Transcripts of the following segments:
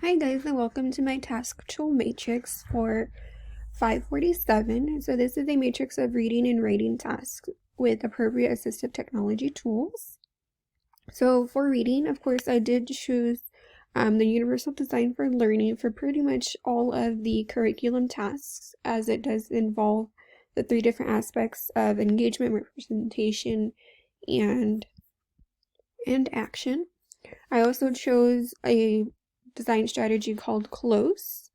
Hi guys, and welcome to my task tool matrix for 547. So this is a matrix of reading and writing tasks with appropriate assistive technology tools. So for reading, of course, I did choose the Universal Design for Learning for pretty much all of the curriculum tasks, as it does involve the three different aspects of engagement, representation, and action. I also chose a design strategy called CLOSE.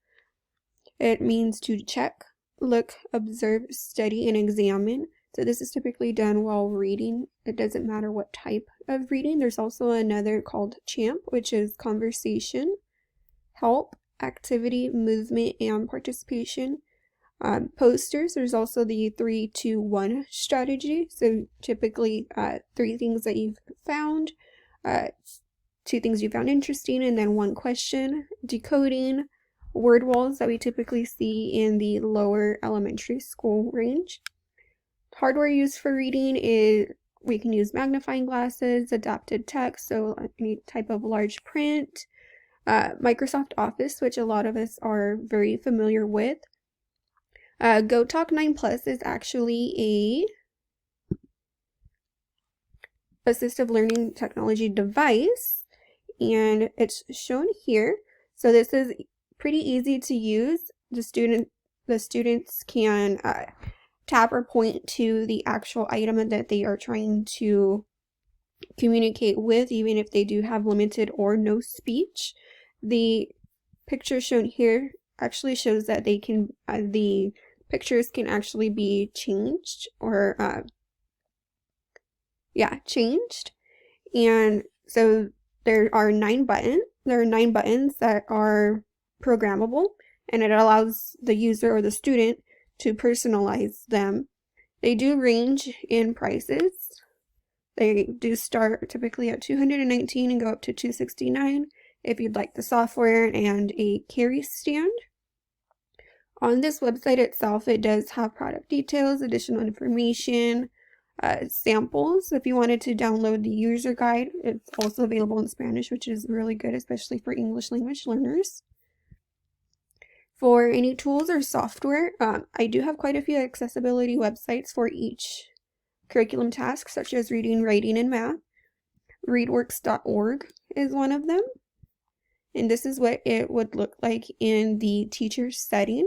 It means to check, look, observe, study, and examine. So this is typically done while reading. It doesn't matter what type of reading. There's also another called CHAMP, which is conversation, help, activity, movement, and participation. Posters, there's also the 3-2-1 strategy. So typically 3 things that you've found, 2 things you found interesting, and then 1 question. Decoding, word walls that we typically see in the lower elementary school range. Hardware used for reading is we can use magnifying glasses, adapted text, so any type of large print, Microsoft Office, which a lot of us are very familiar with. GoTalk 9 Plus is actually a assistive learning technology device, and it's shown here. So this is pretty easy to use. The students can tap or point to the actual item that they are trying to communicate with, even if they do have limited or no speech. The picture shown here actually shows that they can the pictures can actually be changed or changed. And so there are 9 buttons. There are 9 buttons that are programmable, and it allows the user or the student to personalize them. They do range in prices. They do start typically at $219 and go up to $269 if you'd like the software and a carry stand. On this website itself, it does have product details, additional information, samples. If you wanted to download the user guide, it's also available in Spanish, which is really good, especially for English language learners. For any tools or software, I do have quite a few accessibility websites for each curriculum task, such as reading, writing, and math. Readworks.org is one of them, and this is what it would look like in the teacher setting.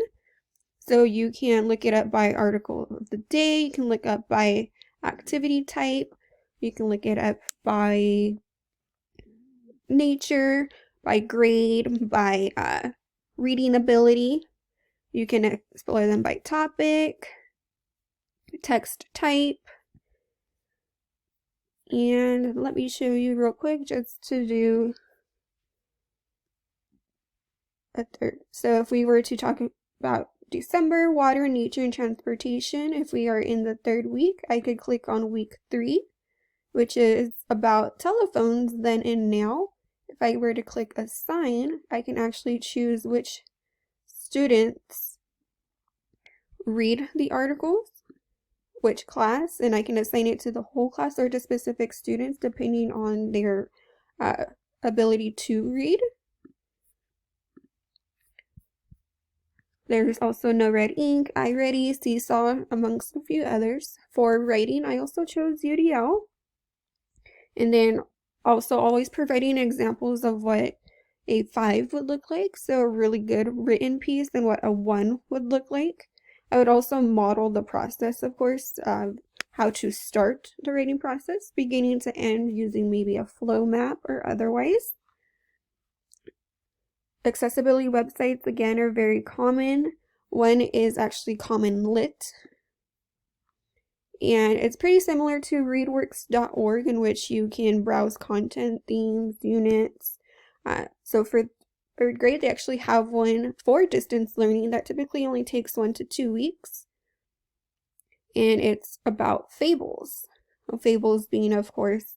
So you can look it up by article of the day, you can look up by activity type, you can look it up by nature, by grade, by reading ability. You can explore them by topic, text type, and let me show you real quick just to do a third. So if we were to talk about December, water, nature, and transportation, if we are in the 3rd week, I could click on week 3, which is about telephones then and now. If I were to click assign, I can actually choose which students read the articles, which class, and I can assign it to the whole class or to specific students depending on their ability to read. There's also No Red Ink, iReady, Seesaw, amongst a few others. For writing, I also chose UDL. And then also always providing examples of what a 5 would look like. So a really good written piece and what a 1 would look like. I would also model the process, of course, of how to start the writing process, beginning to end, using maybe a flow map or otherwise. Accessibility websites, again, are very common. One is actually Common Lit, and it's pretty similar to readworks.org, in which you can browse content, themes, units. So for 3rd grade, they actually have one for distance learning that typically only takes 1 to 2 weeks, and it's about fables. Fables being, of course,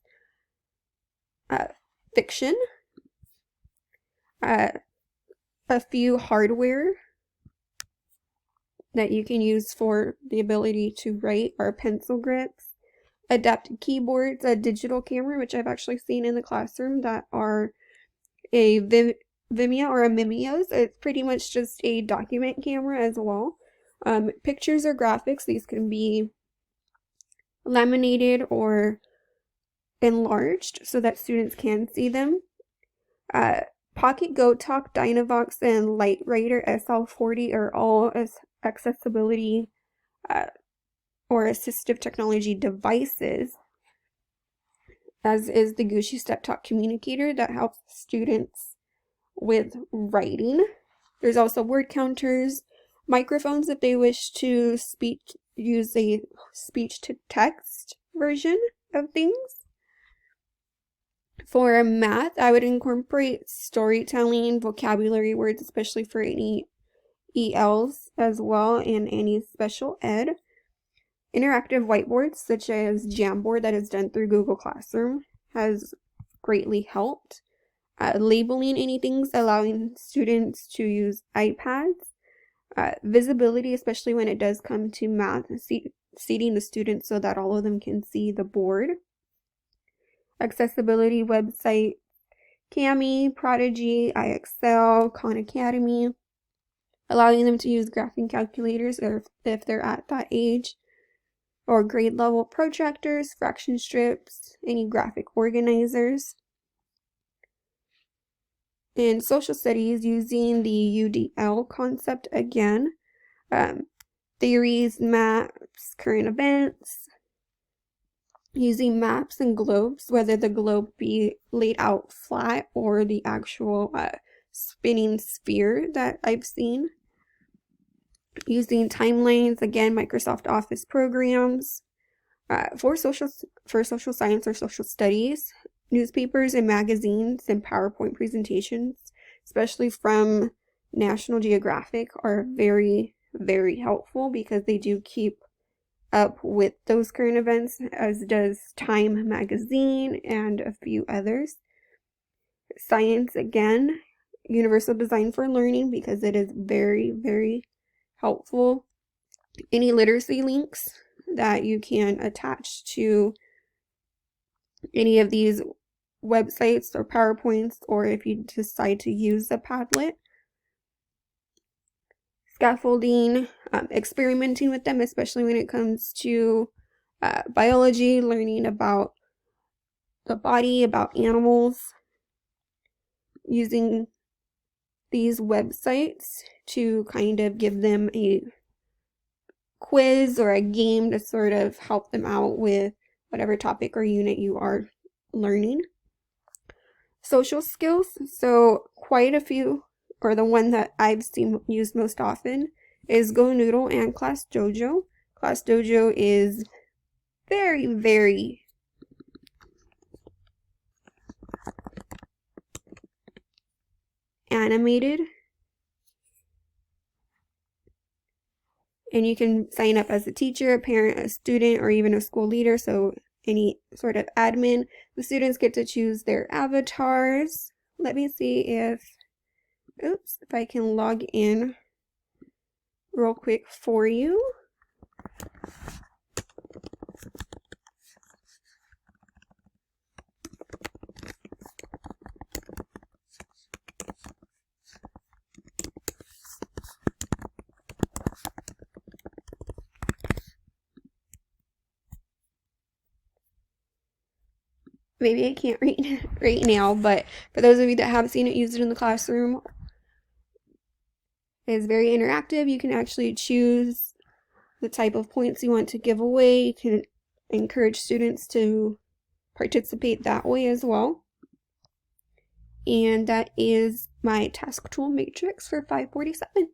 fiction. A few hardware that you can use for the ability to write are pencil grips, adapted keyboards, a digital camera, which I've actually seen in the classroom, that are a Vimeo or a Mimeo. It's pretty much just a document camera as well. Pictures or graphics, these can be laminated or enlarged so that students can see them. Pocket Go Talk, Dynavox, and LightWriter SL40 are all accessibility or assistive technology devices, as is the Gucci Step Talk communicator that helps students with writing. There's also word counters, microphones if they wish to use a speech-to-text version of things. For math, I would incorporate storytelling, vocabulary words, especially for any ELs as well, and any special ed. Interactive whiteboards such as Jamboard that is done through Google Classroom has greatly helped. Labeling anything, allowing students to use iPads. Visibility, especially when it does come to math, seating the students so that all of them can see the board. Accessibility website, Kami, Prodigy, iExcel, Khan Academy, allowing them to use graphing calculators if they're at that age, or grade level protractors, fraction strips, any graphic organizers. In social studies, using the UDL concept again, theories, maps, current events, using maps and globes, whether the globe be laid out flat or the actual spinning sphere that I've seen. Using timelines, again, Microsoft Office programs. For social science or social studies, newspapers and magazines and PowerPoint presentations, especially from National Geographic, are very, very helpful because they do keep up with those current events, as does Time magazine and a few others. Science, again, universal design for learning, because it is very, very helpful. Any literacy links that you can attach to any of these websites or PowerPoints, or if you decide to use a Padlet. Scaffolding, experimenting with them, especially when it comes to biology, learning about the body, about animals. Using these websites to kind of give them a quiz or a game to sort of help them out with whatever topic or unit you are learning. Social skills, so quite a few, or the one that I've seen used most often is GoNoodle and Class Dojo. Class Dojo is very, very animated, and you can sign up as a teacher, a parent, a student, or even a school leader, so any sort of admin. The students get to choose their avatars. Let me see if I can log in real quick for you. Maybe I can't read right now, but for those of you that have seen it, used it in the classroom, it's very interactive. You can actually choose the type of points you want to give away. You can encourage students to participate that way as well. And that is my task tool matrix for 547.